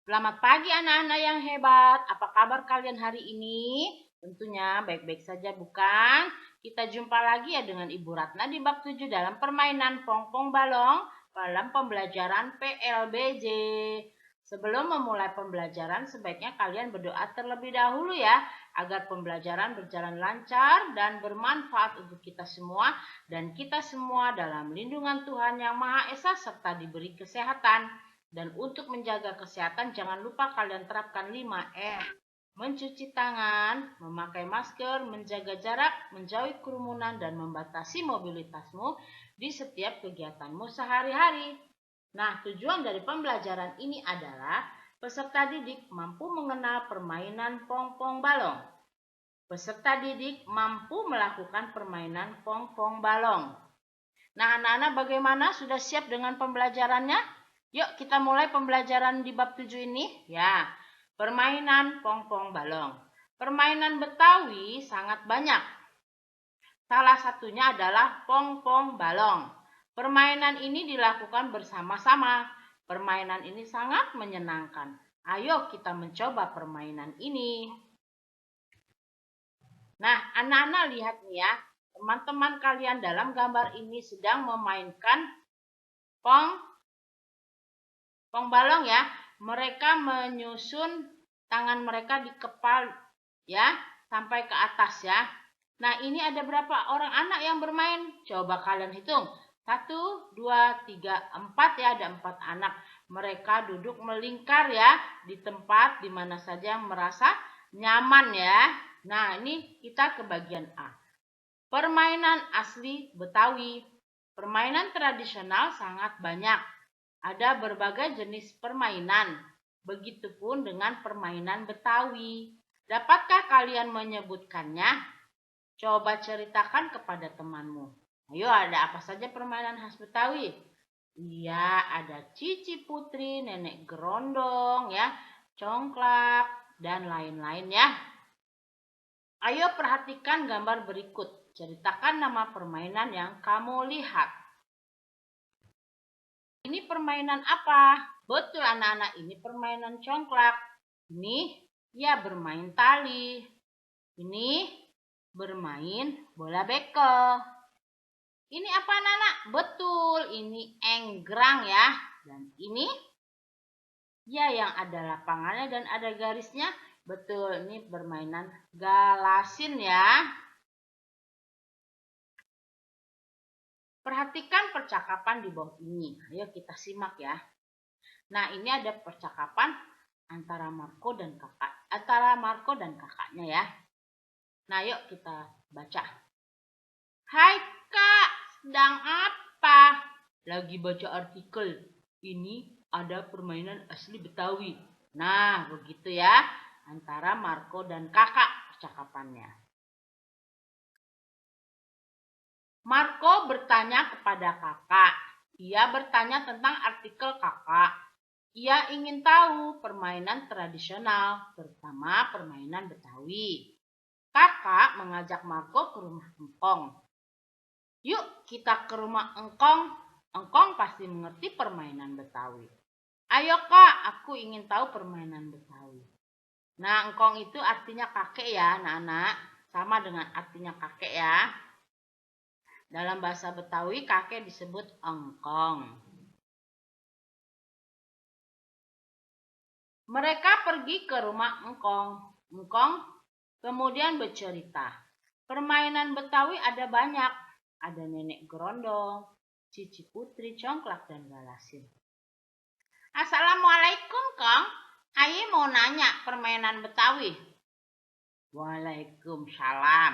Selamat pagi anak-anak yang hebat. Apa kabar kalian hari ini? Tentunya baik-baik saja bukan? Kita jumpa lagi ya dengan Ibu Ratna di bab 7 dalam permainan pong-pong balong dalam pembelajaran PLBJ. Sebelum memulai pembelajaran sebaiknya kalian berdoa terlebih dahulu ya agar pembelajaran berjalan lancar dan bermanfaat untuk kita semua dan kita semua dalam lindungan Tuhan Yang Maha Esa serta diberi kesehatan. Dan untuk menjaga kesehatan, jangan lupa kalian terapkan 5M. Mencuci tangan, memakai masker, menjaga jarak, menjauhi kerumunan, dan membatasi mobilitasmu di setiap kegiatanmu sehari-hari. Nah, tujuan dari pembelajaran ini adalah peserta didik mampu mengenal permainan pong-pong balong. Peserta didik mampu melakukan permainan pong-pong balong. Nah, anak-anak bagaimana? Sudah siap dengan pembelajarannya? Yuk kita mulai pembelajaran di bab 7 ini. Ya, permainan pong-pong balong. Permainan Betawi sangat banyak. Salah satunya adalah pong-pong balong. Permainan ini dilakukan bersama-sama. Permainan ini sangat menyenangkan. Ayo kita mencoba permainan ini. Nah, anak-anak lihat nih ya. Teman-teman kalian dalam gambar ini sedang memainkan pong balong ya. Mereka menyusun tangan mereka di kepal ya sampai ke atas ya. Nah, ini ada berapa orang anak yang bermain? Coba kalian hitung. 1, 2, 3, 4 ya, ada 4 anak. Mereka duduk melingkar ya di tempat di mana saja yang merasa nyaman ya. Nah, ini kita ke bagian A. Permainan asli Betawi. Permainan tradisional sangat banyak. Ada berbagai jenis permainan, begitupun dengan permainan Betawi. Dapatkah kalian menyebutkannya? Coba ceritakan kepada temanmu. Ayo, ada apa saja permainan khas Betawi? Iya, ada Cici Putri, Nenek Gerondong, ya, Congklak, dan lain-lain ya. Ayo perhatikan gambar berikut. Ceritakan nama permainan yang kamu lihat. Ini permainan apa? Betul anak-anak, ini permainan congklak. Ini ya bermain tali. Ini bermain bola bekel. Ini apa anak-anak? Betul, ini enggrang ya. Dan ini ya yang ada lapangannya dan ada garisnya. Betul, ini permainan galasin ya. Perhatikan percakapan di bawah ini. Ayo kita simak ya. Nah, ini ada percakapan antara Marco dan kakaknya ya. Nah, yuk kita baca. Hai Kak, sedang apa? Lagi baca artikel. Ini ada permainan asli Betawi. Nah, begitu ya. Antara Marco dan kakak percakapannya. Marco bertanya kepada kakak. Ia bertanya tentang artikel kakak. Ia ingin tahu permainan tradisional, terutama permainan Betawi. Kakak mengajak Marco ke rumah Engkong. Yuk kita ke rumah Engkong. Engkong pasti mengerti permainan Betawi. Ayo Kak, aku ingin tahu permainan Betawi. Nah, Engkong itu artinya kakek ya, anak-anak. Sama dengan artinya kakek ya. Dalam bahasa Betawi, kakek disebut engkong. Mereka pergi ke rumah engkong. Engkong kemudian bercerita. Permainan Betawi ada banyak. Ada nenek gerondong, Cici Putri, congklak, dan galasin. Assalamualaikum, Kong. Aye mau nanya permainan Betawi. Waalaikumsalam.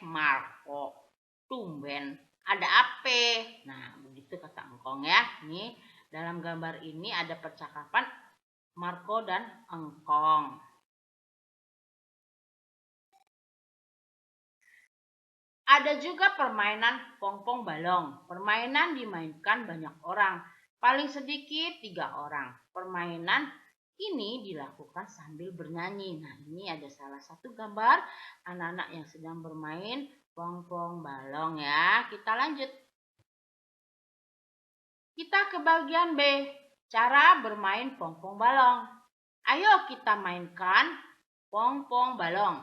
Marco. Tumben, ada apa? Nah, begitu kata Engkong ya. Nih, dalam gambar ini ada percakapan Marco dan Engkong. Ada juga permainan pong-pong balong. Permainan dimainkan banyak orang. Paling sedikit 3 orang. Permainan ini dilakukan sambil bernyanyi. Nah, ini ada salah satu gambar anak-anak yang sedang bermain pong-pong balong ya. Kita lanjut. Kita ke bagian B. Cara bermain pong-pong balong. Ayo kita mainkan pong-pong balong.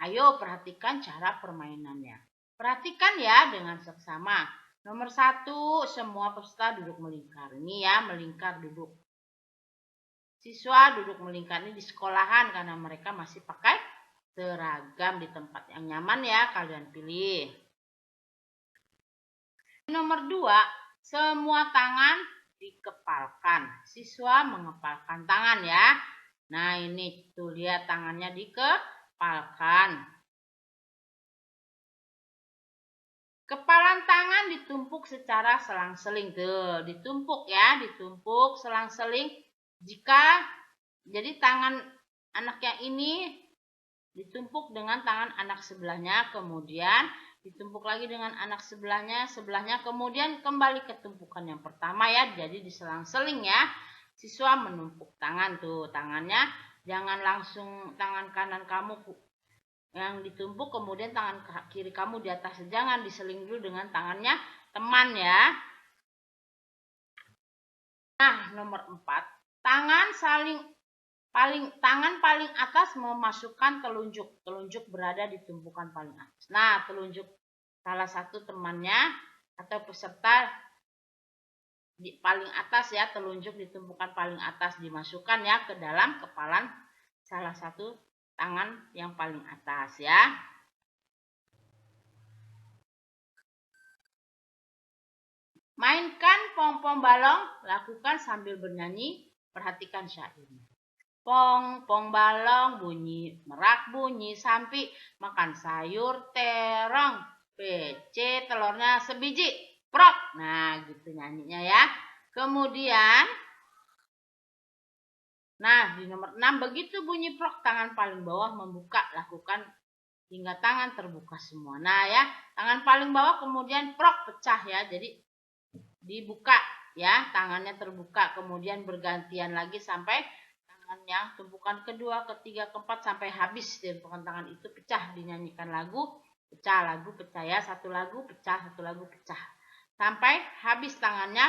Ayo perhatikan cara permainannya. Perhatikan ya dengan seksama. Nomor 1, semua peserta duduk melingkar. Ini ya, melingkar duduk. Siswa duduk melingkar ini di sekolahan karena mereka masih pakai seragam. Di tempat yang nyaman ya, kalian pilih. Nomor 2, semua tangan dikepalkan. Siswa mengepalkan tangan ya. Nah ini tuh lihat tangannya dikepalkan. Kepalan tangan ditumpuk secara selang-seling. Tuh, ditumpuk ya, ditumpuk selang-seling. Jadi tangan anak yang ini ditumpuk dengan tangan anak sebelahnya, kemudian ditumpuk lagi dengan anak sebelahnya, kemudian kembali ke tumpukan yang pertama ya. Jadi diselang-seling ya. Siswa menumpuk tangan tuh, tangannya jangan langsung tangan kanan kamu yang ditumpuk kemudian tangan kiri kamu di atas, jangan, diseling dulu dengan tangannya teman ya. Nah, nomor 4, tangan paling atas memasukkan telunjuk. Telunjuk berada di tumpukan paling atas. Nah, telunjuk salah satu temannya atau peserta di paling atas ya, telunjuk di tumpukan paling atas dimasukkan ya ke dalam kepalan salah satu tangan yang paling atas ya. Mainkan pong-pong balong, lakukan sambil bernyanyi, perhatikan syairnya. Pong-pong balong bunyi, merak bunyi sampi, makan sayur terong, PC telurnya sebiji, prok. Nah gitu nyanyinya ya. Kemudian, nah di nomor 6, begitu bunyi prok, tangan paling bawah membuka, lakukan hingga tangan terbuka semua. Nah ya, tangan paling bawah kemudian prok, pecah ya, jadi dibuka ya, tangannya terbuka, kemudian bergantian lagi sampai tangan yang tumpukan kedua, ketiga, keempat sampai habis tumpukan tangan itu pecah, dinyanyikan lagu, pecah ya, satu lagu pecah, satu lagu pecah, sampai habis tangannya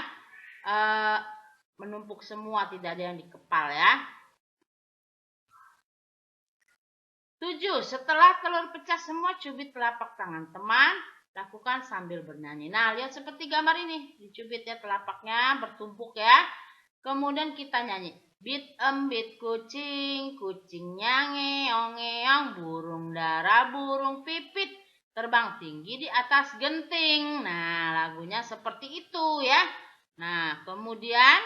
menumpuk semua, tidak ada yang dikepal ya. 7. Setelah telur pecah semua, cubit telapak tangan teman, lakukan sambil bernyanyi. Nah, lihat seperti gambar ini, dicubit ya telapaknya, bertumpuk ya. Kemudian kita nyanyi. Bit embit kucing, kucingnya ngeong-ngeong, burung dara, burung pipit, terbang tinggi di atas genting. Nah, lagunya seperti itu ya. Nah, kemudian,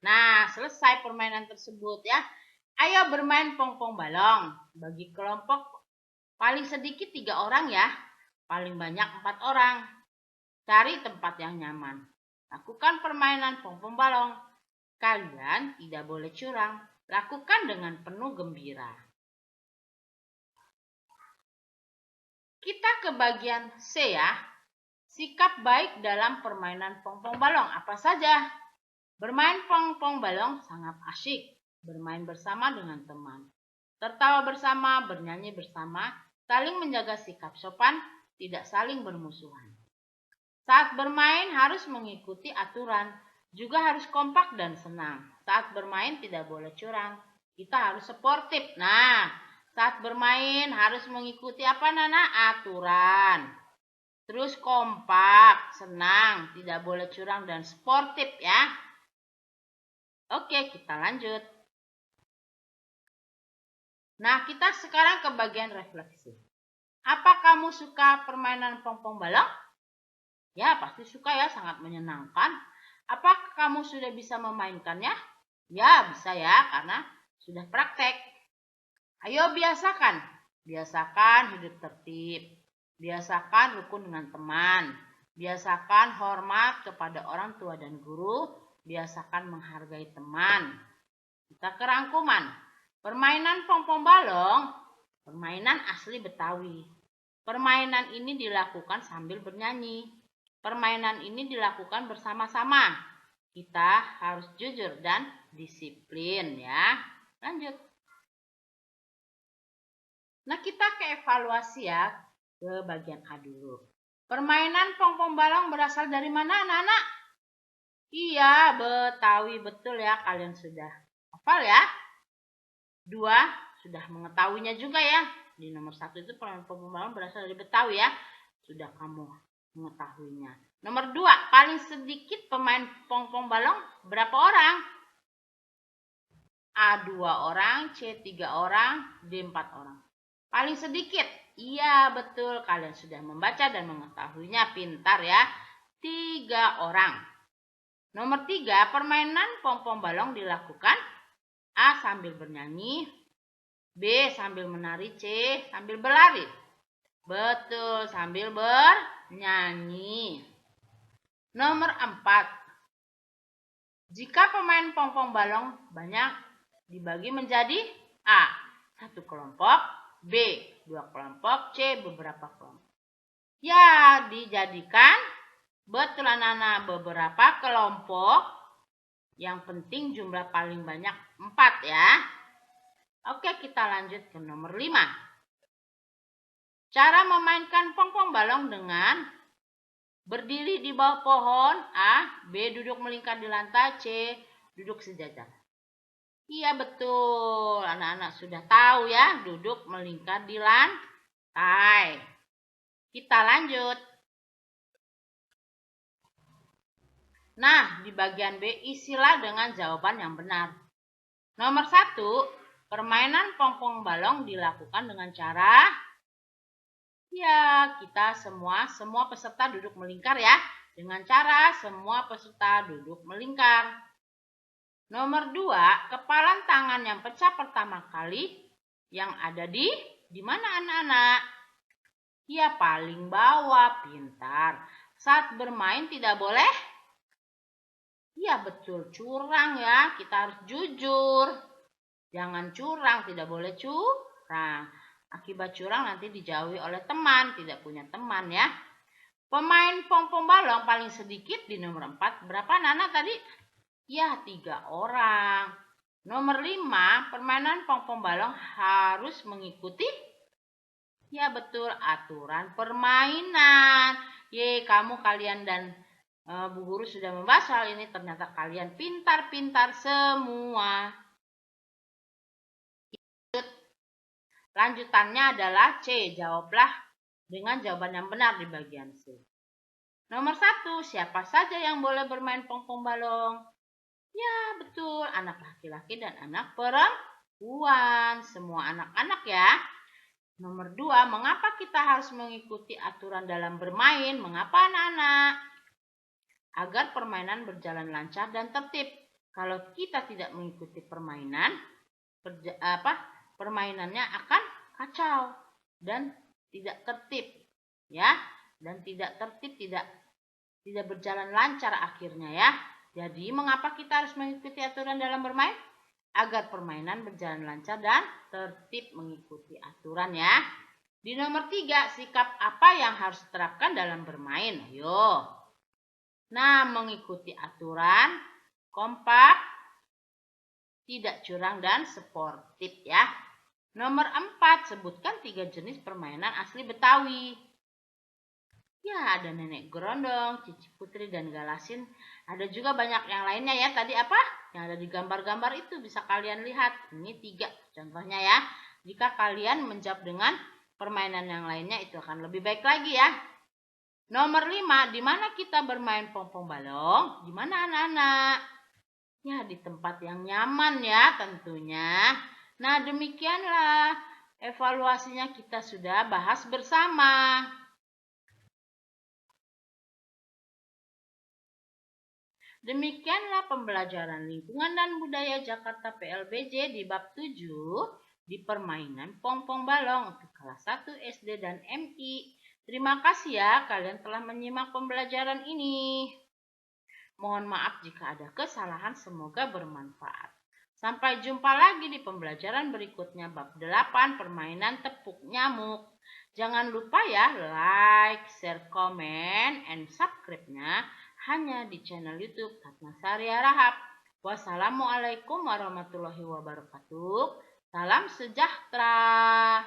nah selesai permainan tersebut ya. Ayo bermain pong-pong balong. Bagi kelompok paling sedikit 3 orang ya. Paling banyak 4 orang. Cari tempat yang nyaman. Lakukan permainan pong-pong balong. Kalian tidak boleh curang. Lakukan dengan penuh gembira. Kita ke bagian C ya. Sikap baik dalam permainan pong-pong balong. Apa saja? Bermain pong-pong balong sangat asyik. Bermain bersama dengan teman, tertawa bersama, bernyanyi bersama, saling menjaga sikap sopan, tidak saling bermusuhan. Saat bermain harus mengikuti aturan, juga harus kompak dan senang. Saat bermain tidak boleh curang, kita harus sportif. Nah, saat bermain harus mengikuti apa Nana? Aturan. Terus kompak, senang, tidak boleh curang dan sportif ya. Oke, kita lanjut. Nah, kita sekarang ke bagian refleksi. Apa kamu suka permainan pong-pong balong? Ya, pasti suka ya, sangat menyenangkan. Apakah kamu sudah bisa memainkannya? Ya, bisa ya, karena sudah praktek. Ayo biasakan. Biasakan hidup tertib. Biasakan rukun dengan teman. Biasakan hormat kepada orang tua dan guru. Biasakan menghargai teman. Kita ke rangkuman. Permainan pong-pong balong, permainan asli Betawi. Permainan ini dilakukan sambil bernyanyi. Permainan ini dilakukan bersama-sama. Kita harus jujur dan disiplin ya. Lanjut. Nah, kita ke evaluasi ya, ke bagian A dulu. Permainan pong-pong balong berasal dari mana, anak-anak? Iya, Betawi, betul ya, kalian sudah Hafal ya. 2 sudah mengetahuinya juga ya. Di nomor 1 itu permainan pong-pong balong berasal dari Betawi ya. Sudah kamu mengetahuinya. Nomor 2, paling sedikit pemain pong-pong balong berapa orang? A 2 orang, C 3 orang, D 4 orang. Paling sedikit. Iya, betul. Kalian sudah membaca dan mengetahuinya. Pintar ya. 3 orang. Nomor 3, permainan pong-pong balong dilakukan A. Sambil bernyanyi, B. Sambil menari, C. Sambil berlari. Betul, sambil bernyanyi. Nomor 4, jika pemain pong-pong balong banyak dibagi menjadi A. 1 kelompok, B. 2 kelompok, C. Beberapa kelompok. Ya, dijadikan betul anak-anak beberapa kelompok. Yang penting jumlah paling banyak 4 ya. Oke, kita lanjut ke nomor 5. Cara memainkan pong-pong balong dengan berdiri di bawah pohon. A. B. Duduk melingkar di lantai. C. Duduk sejajar. Iya, betul. Anak-anak sudah tahu ya. Duduk melingkar di lantai. Kita lanjut. Nah, di bagian B isilah dengan jawaban yang benar. Nomor 1, permainan pong-pong balong dilakukan dengan cara ya, kita semua peserta duduk melingkar ya. Dengan cara semua peserta duduk melingkar. Nomor 2, kepalan tangan yang pecah pertama kali yang ada di mana anak-anak? Ya, paling bawah. Pintar. Saat bermain tidak boleh iya, betul. Curang ya. Kita harus jujur. Jangan curang. Tidak boleh curang. Akibat curang nanti dijauhi oleh teman. Tidak punya teman ya. Pemain pong-pong balong paling sedikit di nomor 4. Berapa anak-anak tadi? Ya, 3 orang. Nomor 5. Permainan pong-pong balong harus mengikuti ya, betul. Aturan permainan. Kalian dan Bu Guru sudah membahas hal ini, ternyata kalian pintar-pintar semua. Lanjutannya adalah C. Jawablah dengan jawaban yang benar di bagian C. Nomor 1, siapa saja yang boleh bermain pong-pong balong? Ya, betul. Anak laki-laki dan anak perempuan. Semua anak-anak ya. Nomor 2, mengapa kita harus mengikuti aturan dalam bermain? Mengapa anak-anak? Agar permainan berjalan lancar dan tertib. Kalau kita tidak mengikuti permainan, permainannya akan kacau dan tidak tertib, ya. Dan tidak tertib, tidak berjalan lancar akhirnya ya. Jadi, mengapa kita harus mengikuti aturan dalam bermain? Agar permainan berjalan lancar dan tertib mengikuti aturan ya. Di nomor 3, sikap apa yang harus diterapkan dalam bermain? Ayo. Nah, mengikuti aturan, kompak, tidak curang, dan sportif ya. Nomor 4, sebutkan 3 jenis permainan asli Betawi. Ya, ada nenek gerondong, cici putri, dan galasin. Ada juga banyak yang lainnya ya. Tadi apa? Yang ada di gambar-gambar itu bisa kalian lihat. Ini 3 contohnya ya. Jika kalian menjawab dengan permainan yang lainnya, itu akan lebih baik lagi ya. Nomor 5, di mana kita bermain pong-pong balong? Di mana anak-anak? Ya, di tempat yang nyaman ya tentunya. Nah, demikianlah evaluasinya kita sudah bahas bersama. Demikianlah pembelajaran lingkungan dan budaya Jakarta PLBJ di bab 7 di permainan pong-pong balong untuk kelas 1 SD dan MI. Terima kasih ya kalian telah menyimak pembelajaran ini. Mohon maaf jika ada kesalahan, semoga bermanfaat. Sampai jumpa lagi di pembelajaran berikutnya bab 8 permainan tepuk nyamuk. Jangan lupa ya like, share, comment, and subscribe-nya hanya di channel YouTube Ratnasarya Rahab. Wassalamualaikum warahmatullahi wabarakatuh. Salam sejahtera.